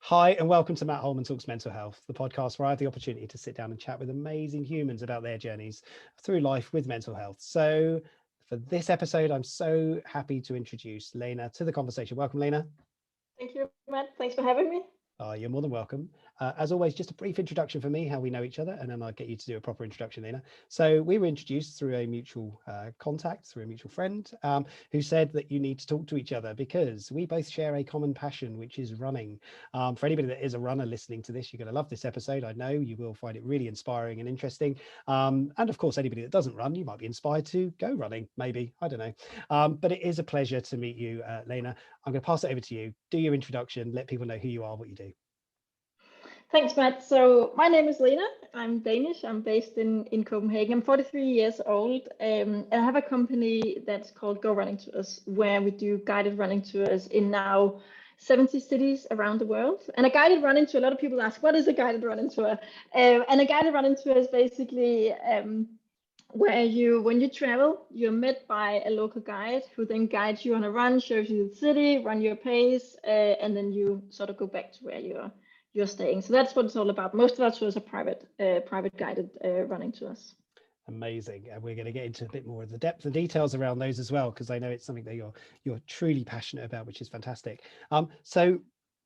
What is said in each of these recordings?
Hi, and welcome to Matt Holman Talks Mental Health, the podcast where I have the opportunity to sit down and chat with amazing humans about their journeys through life with mental health. So for this episode, I'm so happy to introduce Lena to the conversation. Welcome, Lena. Thank you, Matt. Thanks for having me. You're more than welcome. As always, just a brief introduction for me, how we know each other, and then I'll get you to do a proper introduction, Lena. So we were introduced through a mutual contact, through a mutual friend, who said that you need to talk to each other because we both share a common passion, which is running. For anybody that is a runner listening to this, you're going to love this episode. I know you will find it really inspiring and interesting. And of course, anybody that doesn't run, you might be inspired to go running, maybe. I don't know. But it is a pleasure to meet you, Lena. I'm going to pass it over to you. Do your introduction, let people know who you are, what you do. Thanks, Matt. So my name is Lena. I'm Danish. I'm based in Copenhagen. I'm 43 years old. And I have a company that's called Go Running Tours, where we do guided running tours in now 70 cities around the world. And a guided running tour, a lot of people ask, what is a guided running tour? And a guided running tour is basically where when you travel, you're met by a local guide who then guides you on a run, shows you the city, run your pace, and then you sort of go back to where you're staying. So that's what it's all about. Most of our tours are private guided running tours. Amazing. And we're going to get into a bit more of the depth and details around those as well, because I know it's something that you're truly passionate about, which is fantastic. So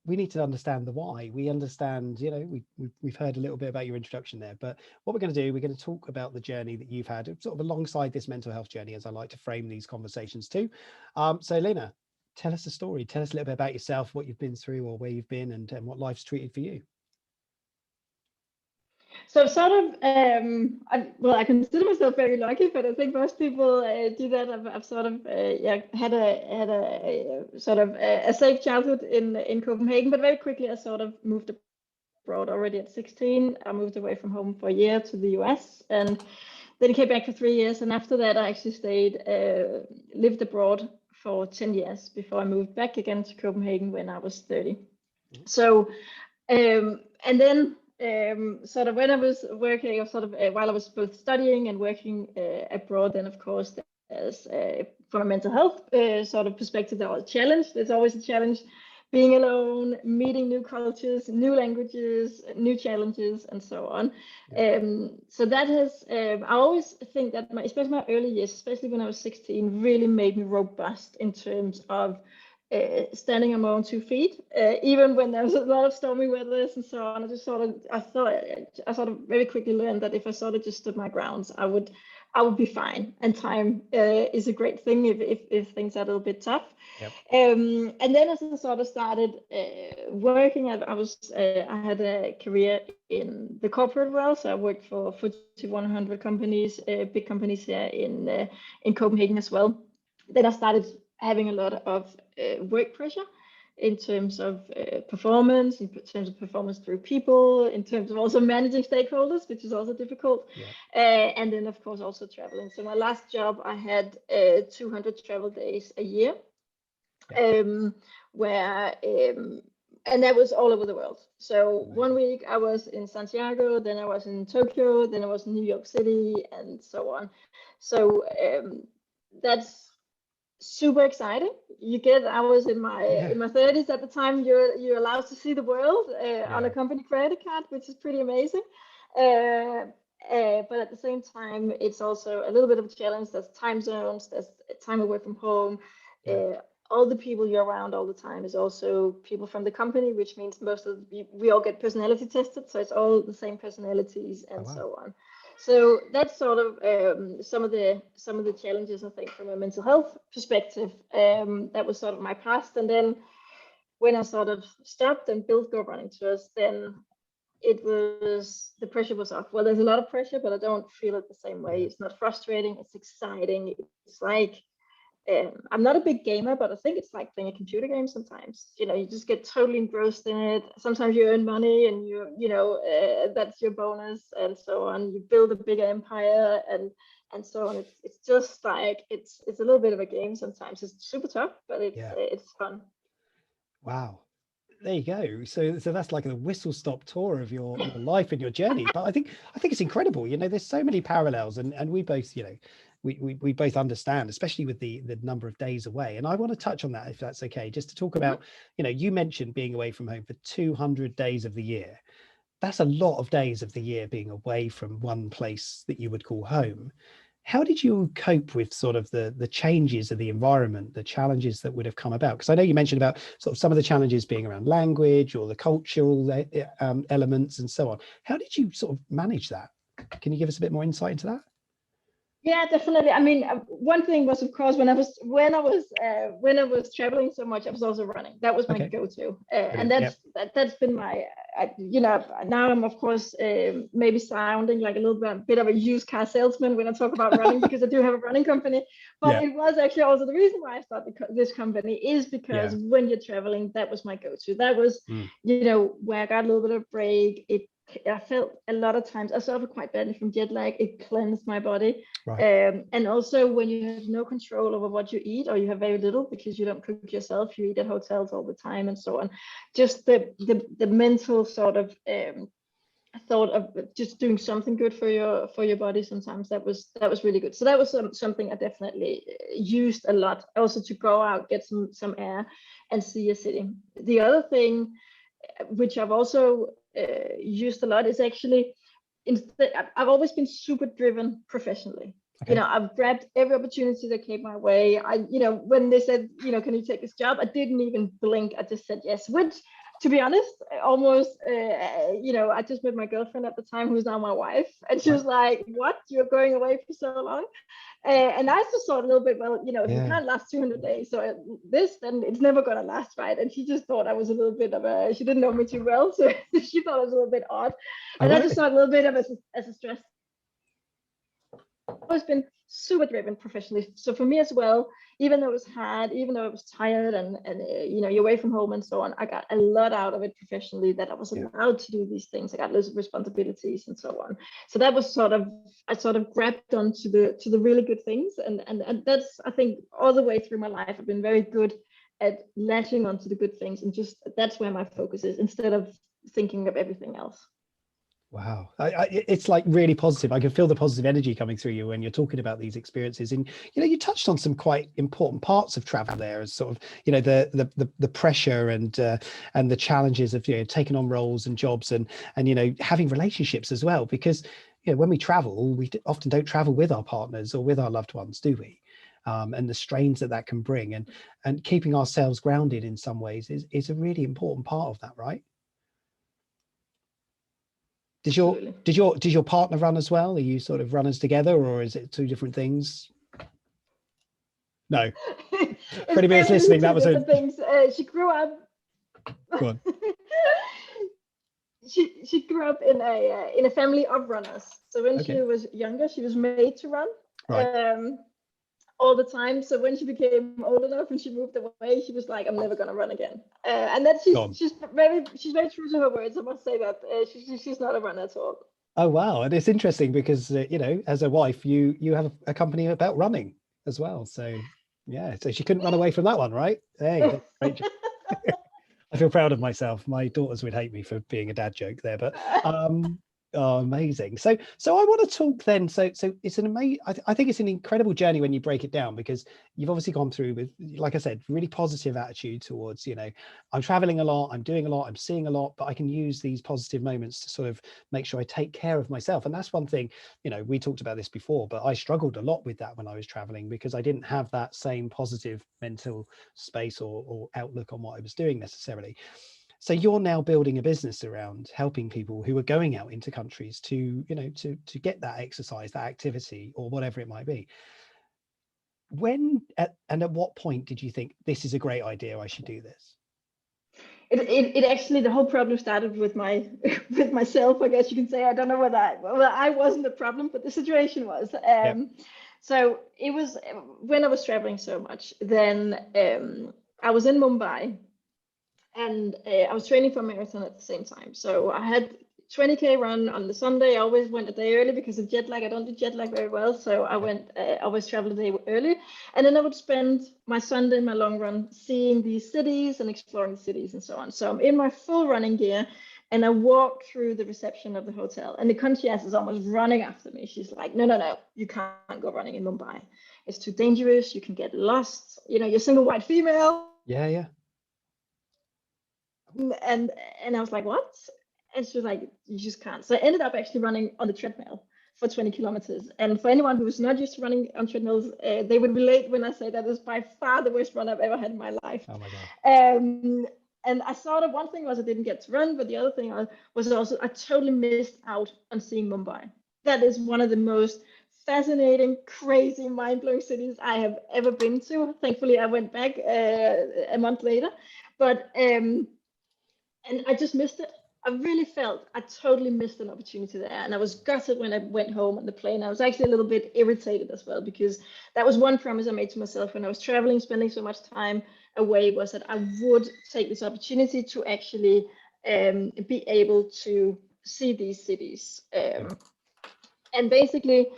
we need to understand the why. We understand, we've heard a little bit about your introduction there, but what we're going to do, we're going to talk about the journey that you've had sort of alongside this mental health journey, as I like to frame these conversations too. So Lena, tell us a story. Tell us a little bit about yourself, what you've been through or where you've been and what life's treated for you. So sort of, I consider myself very lucky, but I think most people do that. I've sort of, had a sort of a safe childhood in Copenhagen, but very quickly I sort of moved abroad already at 16. I moved away from home for a year to the US, and then came back for 3 years. And after that, I actually lived abroad for 10 years before I moved back again to Copenhagen when I was 30. So, and then sort of when I was working, or sort of while I was both studying and working abroad, then of course, as from a mental health sort of perspective, there was a challenge. There's always a challenge being alone, meeting new cultures, new languages, new challenges, and so on. So that has, I always think that especially my early years, especially when I was 16, really made me robust in terms of standing on my own 2 feet, even when there was a lot of stormy weather and so on. I sort of very quickly learned that if I sort of just stood my grounds, I would be fine. And time is a great thing if things are a little bit tough. Yep. And then as I sort of started working, I had a career in the corporate world. So I worked for FTSE 100 companies, big companies here in Copenhagen as well. Then I started having a lot of work pressure in terms of performance, in terms of performance through people, in terms of also managing stakeholders, which is also difficult. Yeah. And then, of course, also traveling. So my last job, I had 200 travel days a year, and that was all over the world. So one week I was in Santiago, then I was in Tokyo, then I was in New York City, and so on. So that's super exciting. I was in my 30s at the time. You're allowed to see the world on a company credit card, which is pretty amazing. But at the same time, it's also a little bit of a challenge. There's time zones, there's time away from home. All the people you're around all the time is also people from the company, which means we all get personality tested. So it's all the same personalities and so on. So that's sort of some of the challenges, I think, from a mental health perspective. That was sort of my past. And then when I sort of stopped and built Go Running Tours, then the pressure was off. Well, there's a lot of pressure, but I don't feel it the same way. It's not frustrating. It's exciting. It's like, I'm not a big gamer, but I think it's like playing a computer game sometimes. You just get totally engrossed in it. Sometimes you earn money and that's your bonus and so on. You build a bigger empire and so on. It's just like, it's a little bit of a game sometimes. It's super tough, but it's fun. Wow. There you go. So that's like a whistle stop tour of your life and your journey. But I think it's incredible. There's so many parallels and we both, we both understand, especially with the number of days away. And I want to touch on that, if that's okay, just to talk about, you mentioned being away from home for 200 days of the year. That's a lot of days of the year being away from one place that you would call home. How did you cope with sort of the changes of the environment, the challenges that would have come about? Because I know you mentioned about sort of some of the challenges being around language or the cultural elements and so on. How did you sort of manage that? Can you give us a bit more insight into that? Yeah, definitely. I mean, one thing was, of course, when I was traveling so much, I was also running. That was my go-to, and that's been my, now I'm of course maybe sounding like a little bit of a used car salesman when I talk about running, because I do have a running company. But it was actually also the reason why I started this company, is because when you're traveling, that was my go-to. That was, where I got a little bit of break. I felt a lot of times I suffer quite badly from jet lag. It cleansed my body. Right. And also when you have no control over what you eat, or you have very little because you don't cook yourself, you eat at hotels all the time and so on. Just the mental sort of thought of just doing something good for your body sometimes, that was really good. So that was something I definitely used a lot, also to go out, get some air and see a city. The other thing which I've also used a lot is actually, I've always been super driven professionally. Okay. I've grabbed every opportunity that came my way. When they said, can you take this job? I didn't even blink. I just said yes, which, to be honest, almost, I just met my girlfriend at the time, who's now my wife. And she was like, what? You're going away for so long? And I just thought a little bit, well, if you can't last 200 days, so then it's never going to last, right? And she just thought I was a little bit of she didn't know me too well, so she thought I was a little bit odd. And I just thought a little bit of as a stress. I've always been super driven professionally. So for me as well, even though it was hard, even though I was tired and you're away from home and so on, I got a lot out of it professionally, that I was allowed to do these things. I got loads of responsibilities and so on. So that was I sort of grabbed onto the really good things. And that's, I think, all the way through my life, I've been very good at latching onto the good things, and just that's where my focus is, instead of thinking of everything else. Wow, it's like really positive. I can feel the positive energy coming through you when you're talking about these experiences. And you touched on some quite important parts of travel there, as sort of the pressure and the challenges of taking on roles and jobs and having relationships as well. Because when we travel, we often don't travel with our partners or with our loved ones, do we? And the strains that can bring, and keeping ourselves grounded in some ways is a really important part of that, right? Does your partner run as well? Are you sort of runners together, or is it two different things? No. For anybody that's listening, that was things. She grew up. Go on. She grew up in a family of runners. So when she was younger, she was made to run. Right. All the time. So when she became old enough and she moved away, she was like, I'm never gonna run again. And then she's very true to her words, I must say that. She's not a runner at all. Oh wow. And it's interesting because as a wife, you have a company about running as well. So yeah, so she couldn't run away from that one, right? Hey, great job. I feel proud of myself. My daughters would hate me for being a dad joke there, but oh, amazing. So I want to talk then. So it's an amazing, I think it's an incredible journey when you break it down, because you've obviously gone through with, like I said, really positive attitude towards, I'm traveling a lot, I'm doing a lot, I'm seeing a lot, but I can use these positive moments to sort of make sure I take care of myself. And that's one thing, we talked about this before, but I struggled a lot with that when I was traveling, because I didn't have that same positive mental space or outlook on what I was doing necessarily. So you're now building a business around helping people who are going out into countries to get that exercise, that activity, or whatever it might be. At what point did you think this is a great idea, I should do this? It actually, the whole problem started with myself, I guess you can say. I don't know whether I wasn't the problem, but the situation was. So it was when I was traveling so much, then I was in Mumbai. And I was training for a marathon at the same time. So I had 20K run on the Sunday. I always went a day early because of jet lag. I don't do jet lag very well, so I always travel a day early, and then I would spend my Sunday, my long run, seeing these cities and exploring the cities and so on. So I'm in my full running gear, and I walk through the reception of the hotel, and the concierge is almost running after me. She's like, no, you can't go running in Mumbai. It's too dangerous. You can get lost. You're single white female. Yeah. And I was like, what? And she was like, you just can't. So I ended up actually running on the treadmill for 20 kilometers. And for anyone who is not used to running on treadmills, they would relate when I say that is by far the worst run I've ever had in my life. Oh my God. And I saw that one thing was I didn't get to run, but the other thing was also I totally missed out on seeing Mumbai. That is one of the most fascinating, crazy, mind-blowing cities I have ever been to. Thankfully, I went back a month later, but and I just missed it. I really felt I totally missed an opportunity there, and I was gutted when I went home on the plane. I was actually a little bit irritated as well, because that was one promise I made to myself when I was traveling, spending so much time away, was that I would take this opportunity to actually be able to see these cities. And basically,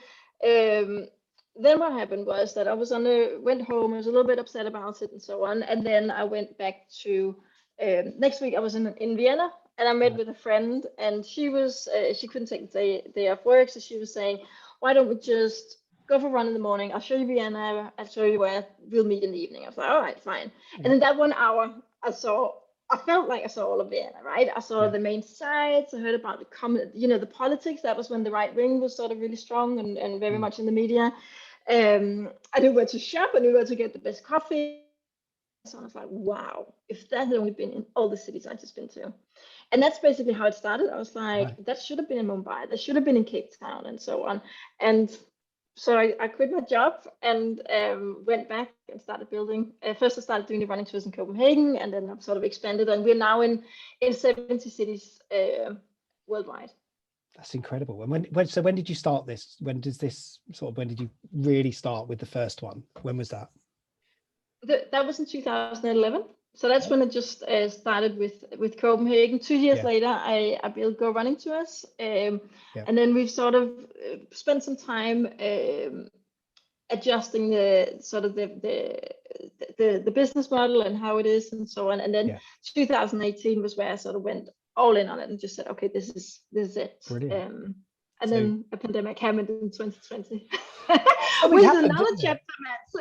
then what happened was that I was went home. I was a little bit upset about it and so on, and then I went back to next week. I was in Vienna. And I met with a friend, and she couldn't take the day off work, so she was saying, why don't we just go for a run in the morning? I'll show you Vienna, I'll show you where we'll meet in the evening. I was like, all right, fine. And in that 1 hour, I felt like I saw all of Vienna, right? I saw the main sites, I heard about the politics. That was when the right wing was sort of really strong and very much in the media. I knew where to shop, I knew where to get the best coffee. So I was like, wow, if that had only been in all the cities I'd just been to. And that's basically how it started. I was like, that should have been in Mumbai, that should have been in Cape Town, and so on. And so I quit my job and went back and started building. First, I started doing the running tours in Copenhagen, and then I've sort of expanded, and we're now in 70 cities worldwide. That's incredible. And when did you start this? When did you really start with the first one? When was that? That was in 2011. So that's when I just started with Copenhagen. 2 years later, I built Go Running Tours, and then we've sort of spent some time adjusting the business model and how it is and so on. And then 2018 was where I sort of went all in on it and just said, okay, this is it. Brilliant. And then a pandemic happened in 2020. With another chapter,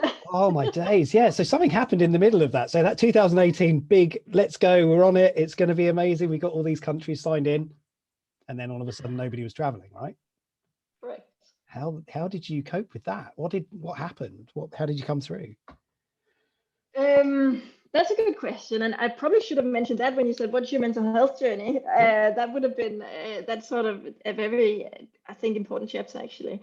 Matt. Oh my days. Yeah. So something happened in the middle of that. So that 2018 big, let's go, we're on it. It's going to be amazing. We got all these countries signed in. And then all of a sudden nobody was traveling, right? Correct. How did you cope with that? What happened? How did you come through? That's a good question, and I probably should have mentioned that when you said, what's your mental health journey? That would have been that's sort of a very, I think, important chapter, actually,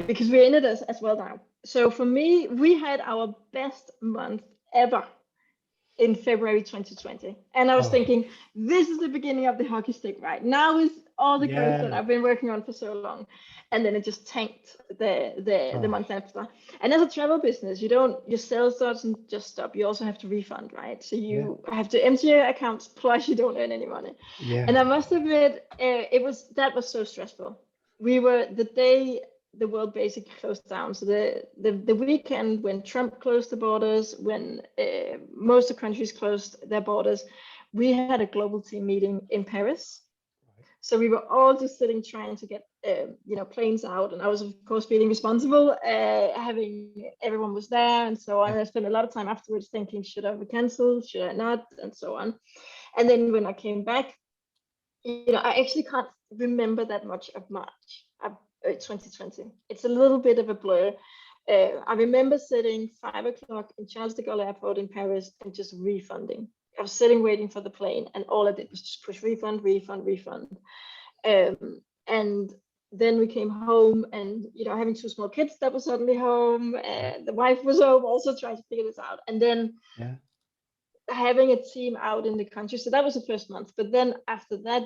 because we're in it as well now. So for me, we had our best month ever in February 2020, and I was thinking, this is the beginning of the hockey stick, right? Now is all the growth that I've been working on for so long. And then it just tanked the month after. And as a travel business, your sales doesn't just stop. You also have to refund, right? So you have to empty your accounts, plus you don't earn any money. And I must admit, that was so stressful. We were the day the world basically closed down. So the weekend when Trump closed the borders, when most of the countries closed their borders, we had a global team meeting in Paris. So we were all just sitting trying to get planes out, and I was of course feeling responsible, having everyone was there and so on. I spent a lot of time afterwards thinking, should I cancel, should I not, and so on. And then when I came back, I actually can't remember that much of March 2020. It's a little bit of a blur. I remember sitting 5 o'clock in Charles de Gaulle Airport in Paris and just refunding. I was sitting waiting for the plane, and all I did was just push refund. And then we came home, and having 2 small kids that were suddenly home. The wife was home, also trying to figure this out. And then having a team out in the country. So that was the first month. But then after that,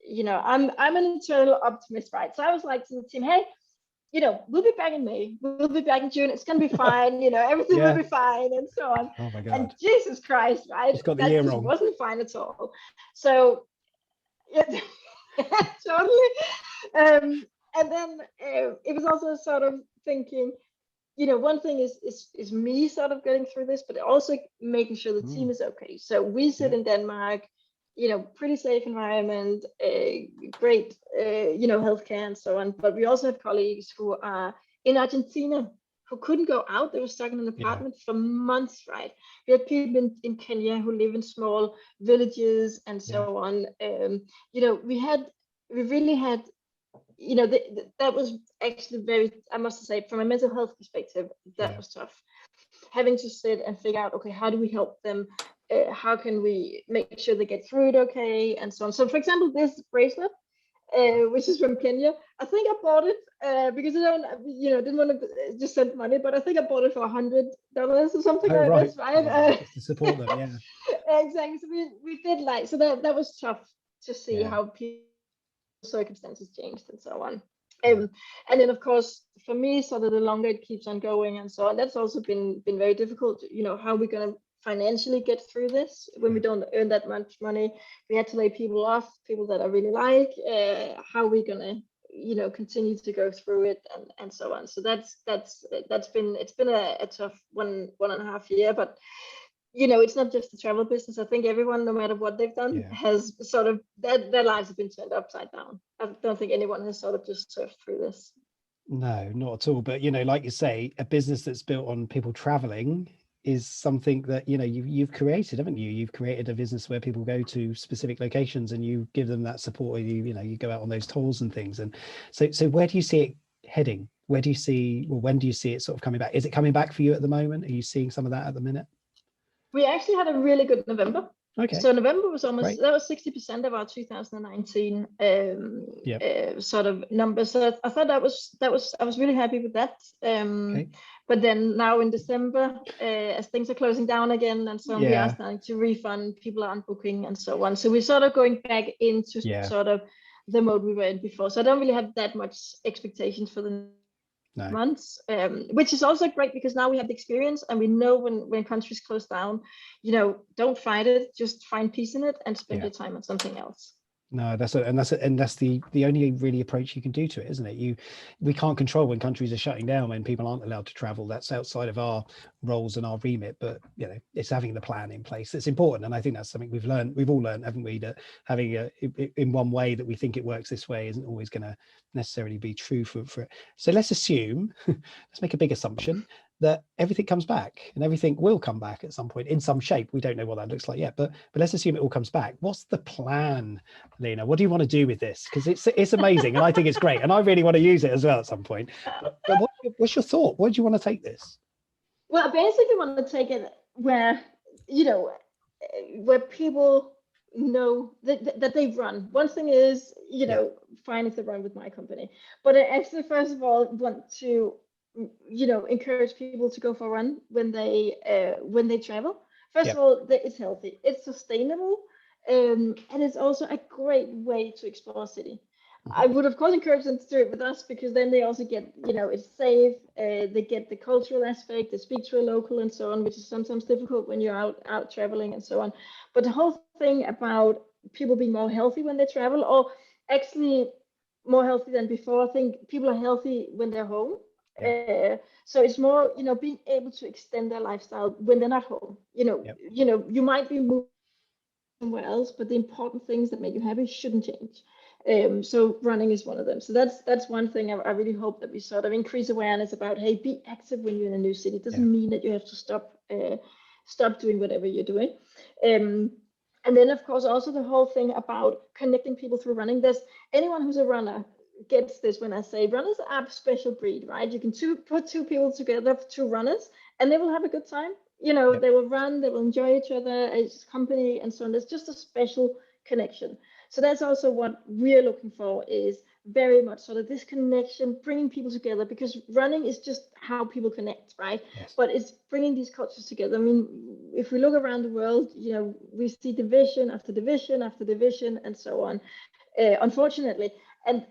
I'm an internal optimist, right? So I was like to the team, hey, we'll be back in May, we'll be back in June, it's gonna be fine, everything will be fine, and so on. Oh my God. And Jesus Christ, right? Just got the year wrong. Wasn't fine at all. So Totally. And then it was also sort of thinking, one thing is me sort of getting through this, but also making sure the team is okay. So we sit in Denmark, pretty safe environment, great, healthcare and so on. But we also have colleagues who are in Argentina who couldn't go out. They were stuck in an apartment for months, right? We had people in Kenya who live in small villages and so on. We really had, that was actually very, I must say, from a mental health perspective, that was tough. Having to sit and figure out, okay, how do we help them? How can we make sure they get through it okay, and so on. So, for example, this bracelet, which is from Kenya, I think I bought it because I didn't want to just send money, but I think I bought it for $100 or something like this, right? Just to support them, exactly. So we did so that was tough to see how people's circumstances changed and so on. And then, of course, for me, sort of the longer it keeps on going and so on, that's also been very difficult. How are we going to financially get through this when we don't earn that much money? We had to lay people off, people that I really like. How are we going to, continue to go through it and so on? So it's been a tough 1.5 year, but it's not just the travel business. I think everyone, no matter what they've done, has sort of their lives have been turned upside down. I don't think anyone has sort of just surfed through this. No, not at all. But like you say, a business that's built on people traveling is something that you've created, haven't you? You've created a business where people go to specific locations and you give them that support. You go out on those tours and things. And so where do you see it heading? When do you see it sort of coming back? Is it coming back for you at the moment? Are you seeing some of that at the minute? We actually had a really good November. Okay. So November was that was 60% of our 2019 sort of numbers. So I thought I was really happy with that. But then now in December, as things are closing down again, and so we are starting to refund, people are unbooking and so on. So we're sort of going back into sort of the mode we were in before. So I don't really have that much expectations for the months, which is also great because now we have the experience and we know when countries close down, don't fight it, just find peace in it and spend your time on something else. No, that's the only really approach you can do to it, isn't it? We can't control when countries are shutting down, when people aren't allowed to travel. That's outside of our roles and our remit, but it's having the plan in place that's important. And I think that's something we've all learned, haven't we, that having in one way that we think it works this way isn't always going to necessarily be true for it. So let's assume, let's make a big assumption that everything comes back, and everything will come back at some point in some shape. We don't know what that looks like yet, but let's assume it all comes back. What's the plan, Lena? What do you want to do with this? Because it's amazing, and I think it's great, and I really want to use it as well at some point. But what's your thought? Where do you want to take this? Well, I basically want to take it where people know that they've run. One thing is, fine if they run with my company, but I actually first of all want to encourage people to go for a run when they travel. First of all, it's healthy, it's sustainable, and it's also a great way to explore a city. I would of course encourage them to do it with us because then they also get, it's safe, they get the cultural aspect, they speak to a local and so on, which is sometimes difficult when you're out traveling and so on. But the whole thing about people being more healthy when they travel, or actually more healthy than before, I think people are healthy when they're home. So it's more, being able to extend their lifestyle when they're not home. You might be moving somewhere else, but the important things that make you happy shouldn't change. So running is one of them. So that's one thing I really hope that we sort of increase awareness about. Hey, be active when you're in a new city. It doesn't mean that you have to stop doing whatever you're doing. And then of course also the whole thing about connecting people through running. There's anyone who's a runner gets this when I say runners are a special breed, right? You can put two people together, two runners, and they will have a good time. They will run, they will enjoy each other as company and so on. There's just a special connection. So that's also what we're looking for, is very much sort of this connection, bringing people together, because running is just how people connect, right? Yes. But it's bringing these cultures together. I mean, if we look around the world, we see division after division after division and so on, unfortunately. And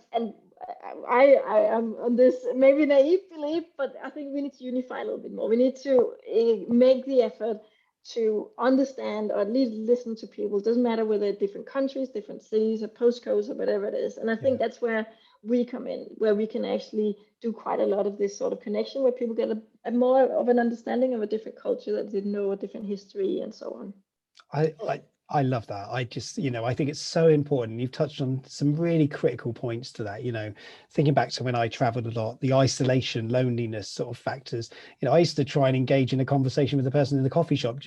I am on this maybe naive belief, but I think we need to unify a little bit more. We need to make the effort to understand or at least listen to people. It doesn't matter whether different countries, different cities or postcodes or whatever it is. And I think that's where we come in, where we can actually do quite a lot of this sort of connection, where people get a more of an understanding of a different culture that didn't know, a different history and so on. I love that. I just, I think it's so important. You've touched on some really critical points to that, thinking back to when I traveled a lot, the isolation, loneliness sort of factors. I used to try and engage in a conversation with the person in the coffee shop,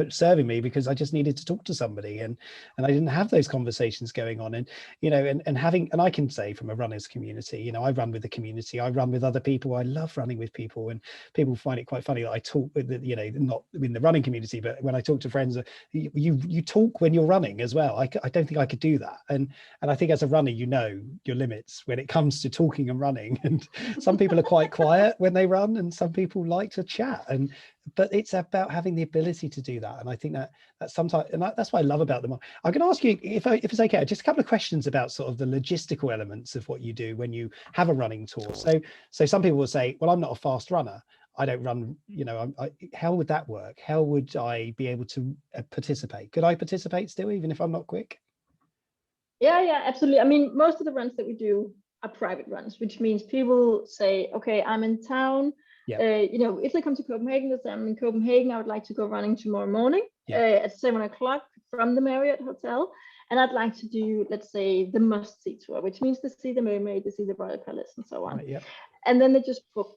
serving me, because I just needed to talk to somebody, and I didn't have those conversations going on. And, and I can say from a runners community, I run with the community, I run with other people. I love running with people, and people find it quite funny that I talk with, not in the running community, but when I talk to friends, you talk when you're running as well. I don't think I could do that, and I think as a runner, your limits when it comes to talking and running. And some people are quite quiet when they run, and some people like to chat, but it's about having the ability to do that. And I think that's sometimes, and that's what I love about them. I'm going to ask you, if it's okay, just a couple of questions about sort of the logistical elements of what you do when you have a running tour. So some people will say, well, I'm not a fast runner, I don't run, how would that work? How would I be able to participate? Could I participate still, even if I'm not quick? Yeah, absolutely. I mean, most of the runs that we do are private runs, which means people say, okay, I'm in town. If they come to Copenhagen, they say, I'm in Copenhagen, I would like to go running tomorrow morning at 7:00 from the Marriott Hotel. And I'd like to do, let's say, the must-see tour, which means to see the mermaid, to see the Royal Palace and so on. And then they just book.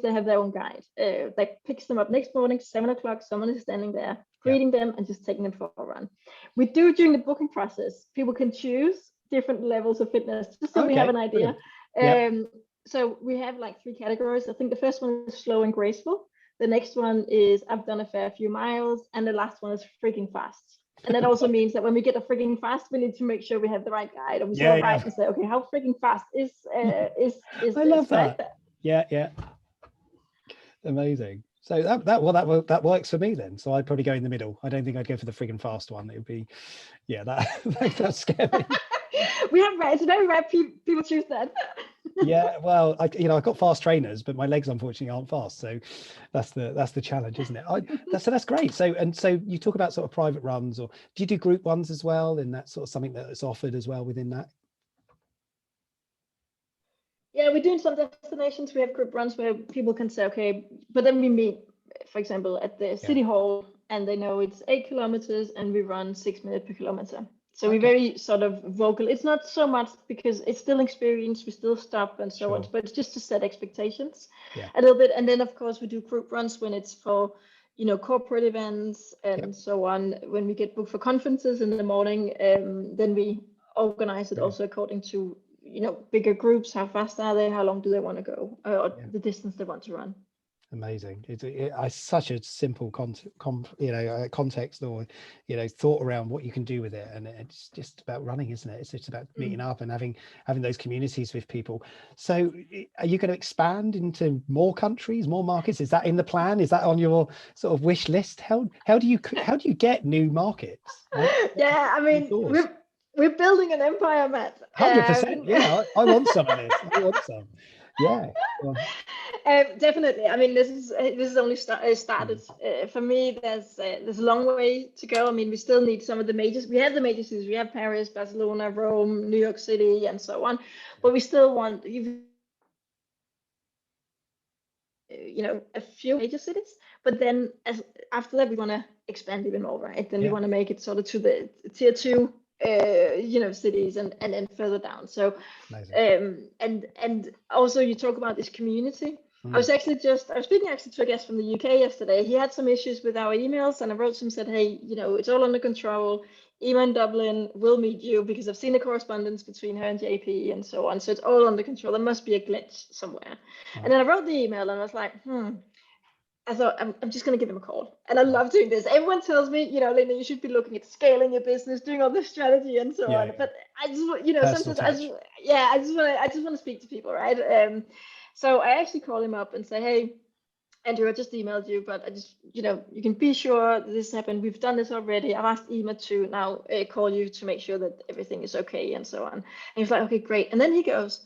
They have their own guide that picks them up next morning, 7:00. Someone is standing there greeting them and just taking them for a run. We do, during the booking process, people can choose different levels of fitness, just so we have an idea. So we have like 3 categories. I think the first one is slow and graceful. The next one is I've done a fair few miles, and the last one is freaking fast. And that also means that when we get a freaking fast, we need to make sure we have the right guide, or we write and say, okay, how freaking fast is I love that. Right? Yeah. Amazing. So that works for me then. So I'd probably go in the middle. I don't think I'd go for the friggin' fast one. It would be, that's scary. It's very rare people choose that. Yeah, well, I've got fast trainers, but my legs unfortunately aren't fast. So that's the challenge, isn't it? That's great. So you talk about sort of private runs, or do you do group ones as well? And that's sort of something that's offered as well within that. Yeah, we're doing some destinations. We have group runs where people can say, okay, but then we meet, for example, at the city hall, and they know it's 8 kilometers and we run 6 minutes per kilometer. So we're very sort of vocal. It's not so much because it's still experience, we still stop and so on, but it's just to set expectations a little bit. And then of course we do group runs when it's for, corporate events and so on. When we get booked for conferences in the morning, then we organize it also according to, bigger groups, how fast are they, how long do they want to go, or the distance they want to run. Amazing. It's such a simple context, or thought around what you can do with it, and it's just about running, isn't it? It's just about meeting up and having those communities with people. So are you going to expand into more countries, more markets? Is that in the plan? Is that on your sort of wish list? How do you get new markets? Yeah, I mean, we're building an empire, Matt. 100%. Yeah, I want some of this. I want some. Yeah. Definitely. I mean, this is only started. For me, there's a long way to go. I mean, we still need some of the majors. We have the major cities. We have Paris, Barcelona, Rome, New York City, and so on. But we still want, a few major cities. But then, after that, we want to expand even more, right? Then we want to make it sort of to the tier 2. Cities and then further down. So and also you talk about this community. I was speaking to a guest from the UK yesterday. He had some issues with our emails, and I wrote to him, said, hey, it's all under control. Emma in Dublin will meet you, because I've seen the correspondence between her and JP and so on. So it's all under control. There must be a glitch somewhere. And then I wrote the email and I was like, I thought, I'm just going to give him a call. And I love doing this. Everyone tells me, Lena, you should be looking at scaling your business, doing all this strategy and so on. But I just, sometimes I just want to speak to people, right? So I actually call him up and say, hey, Andrew, I just emailed you, but I just, you can be sure this happened. We've done this already. I've asked Emma to now call you to make sure that everything is okay and so on. And he's like, okay, great. And then he goes,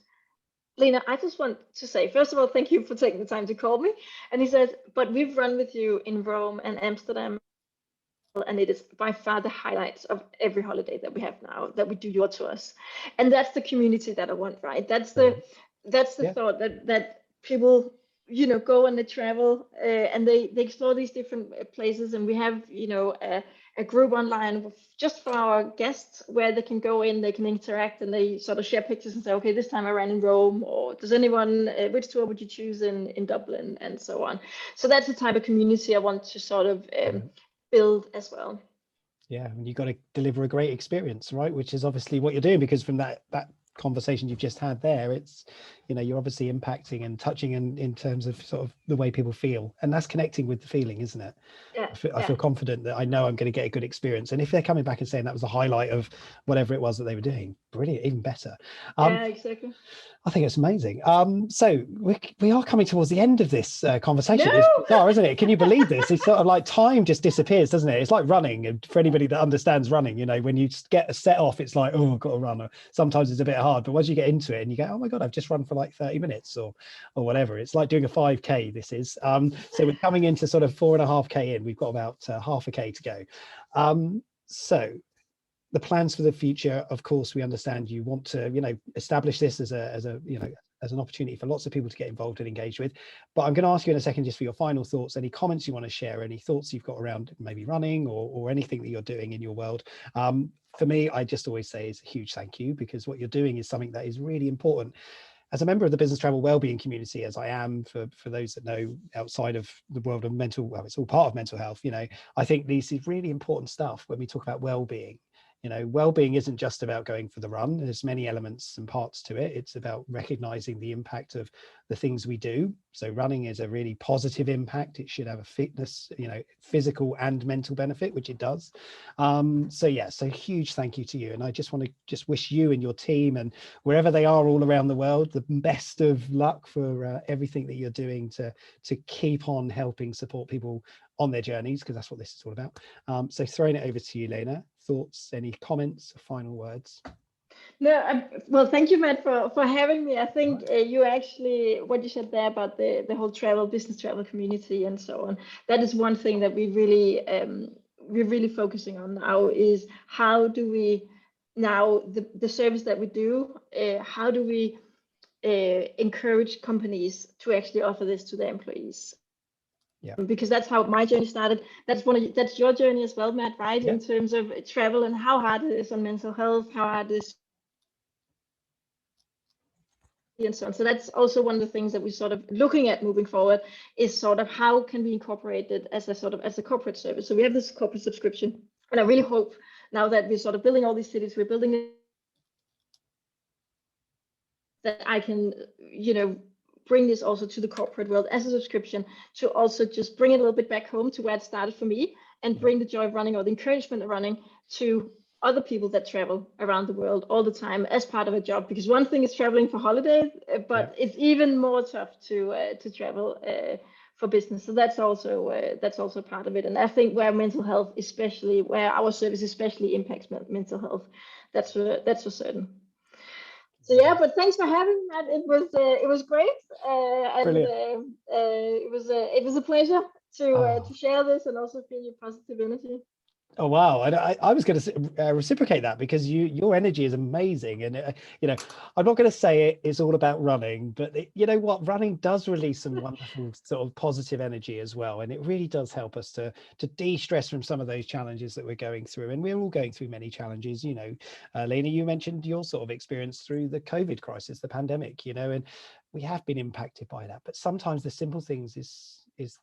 Lena, I just want to say, first of all, thank you for taking the time to call me. And he says, but we've run with you in Rome and Amsterdam, and it is by far the highlights of every holiday that we have now, that we do your tours. And that's the community that I want, right? That's the Yeah. thought that people, go and they travel, and they explore these different places. And we have, a group online just for our guests, where they can go in, they can interact, and they sort of share pictures and say, okay, this time I ran in Rome, or does anyone, which tour would you choose in Dublin, and so on. So that's the type of community I want to sort of build as well. Yeah, and you've got to deliver a great experience, right? Which is obviously what you're doing, because from that conversation you've just had there, it's, you're obviously impacting and touching in terms of sort of the way people feel, and that's connecting with the feeling, isn't it? Yeah, I feel confident that I know I'm going to get a good experience, and if they're coming back and saying that was the highlight of whatever it was that they were doing, brilliant, even better. Yeah, exactly. I think it's amazing. So we are coming towards the end of this conversation. No! It's bizarre, isn't it? Can you believe this? It's sort of like time just disappears, doesn't it? It's like running. And for anybody that understands running, when you get a set off, it's like, oh, I've got to run. Or sometimes it's a bit hard, but once you get into it and you go, oh my God, I've just run for like 30 minutes or whatever. It's like doing a 5K, this is. So we're coming into sort of 4.5K in. We've got about half a K to go. So the plans for the future, of course, we understand you want to, establish this as an opportunity for lots of people to get involved and engage with. But I'm going to ask you in a second just for your final thoughts, any comments you want to share, any thoughts you've got around maybe running or anything that you're doing in your world. For me, I just always say is a huge thank you, because what you're doing is something that is really important. As a member of the business travel wellbeing community, as I am, for those that know outside of the world of well, it's all part of mental health, I think this is really important stuff when we talk about wellbeing. Well-being isn't just about going for the run. There's many elements and parts to it. It's about recognizing the impact of the things we do. So running is a really positive impact. It should have a fitness, physical and mental benefit, which it does. So huge thank you to you. And I just want to wish you and your team, and wherever they are all around the world, the best of luck for everything that you're doing to keep on helping support people on their journeys, because that's what this is all about. So throwing it over to you, Lena. Thoughts, any comments, final words? No, well, thank you, Matt, for having me. I think you actually, what you said there about the whole business travel community and so on, that is one thing that we're really focusing on now, is how do we now, the service that we do, how do we encourage companies to actually offer this to their employees? Yeah, because that's how my journey started. That's your journey as well, Matt, right? yeah. In terms of travel and how hard it is on mental health, how hard it is, and so on. So that's also one of the things that we're sort of looking at moving forward, is sort of how can we incorporate it as a corporate service. So we have this corporate subscription, and I really hope now that we're sort of building all these cities, we're building that I can, bring this also to the corporate world as a subscription, to also just bring it a little bit back home to where it started for me, and bring the joy of running, or the encouragement of running, to other people that travel around the world all the time as part of a job. Because one thing is traveling for holidays, but it's even more tough to travel for business. So that's also part of it. And I think where mental health, especially where our service especially impacts mental health, that's for certain. So yeah, but thanks for having me, Matt. It was great, and it was a pleasure to share this, and also feel your positive energy. Oh wow! I was going to reciprocate that, because your energy is amazing, and I'm not going to say it's all about running, but you know what, running does release some wonderful sort of positive energy as well, and it really does help us to de-stress from some of those challenges that we're going through, and we're all going through many challenges. Lena, you mentioned your sort of experience through the COVID crisis, the pandemic, and we have been impacted by that, but sometimes the simple things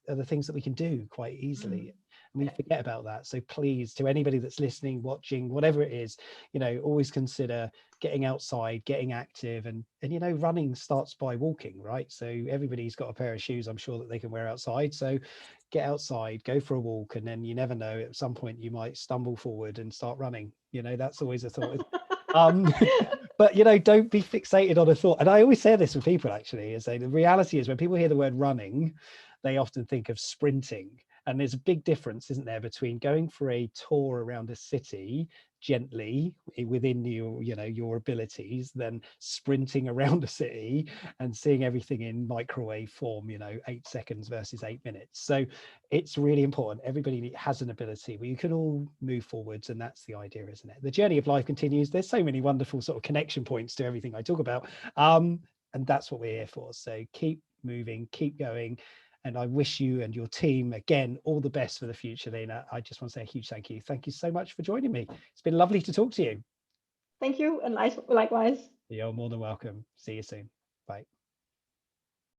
are the things that we can do quite easily. And we forget about that. So please, to anybody that's listening, watching, whatever it is, always consider getting outside, getting active, and running starts by walking, right? So everybody's got a pair of shoes, I'm sure, that they can wear outside. So get outside, go for a walk, and then you never know, at some point you might stumble forward and start running. That's always a thought. But don't be fixated on a thought. And I always say this with people, actually, is say the reality is, when people hear the word running, they often think of sprinting. And there's a big difference, isn't there, between going for a tour around a city gently within your abilities than sprinting around a city and seeing everything in microwave form, 8 seconds versus 8 minutes. So it's really important. Everybody has an ability where you can all move forwards, and that's the idea, isn't it? The journey of life continues. There's so many wonderful sort of connection points to everything I talk about, and that's what we're here for. So keep moving, keep going. And I wish you and your team, again, all the best for the future, Lena. I just want to say a huge thank you. Thank you so much for joining me. It's been lovely to talk to you. Thank you, and likewise. You're more than welcome. See you soon. Bye.